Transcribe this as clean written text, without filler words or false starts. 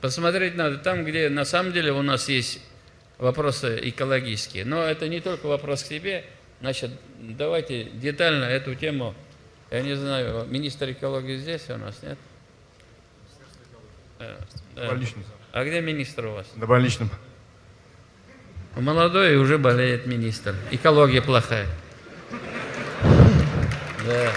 Посмотреть надо там, где на самом деле у нас есть вопросы экологические. Но это не только вопрос к себе. Значит, давайте детально эту тему, я не знаю, министр экологии здесь у нас, нет? Да. Больничный. А где министр у вас? На больничном. Молодой и уже болеет министр. Экология плохая. Да.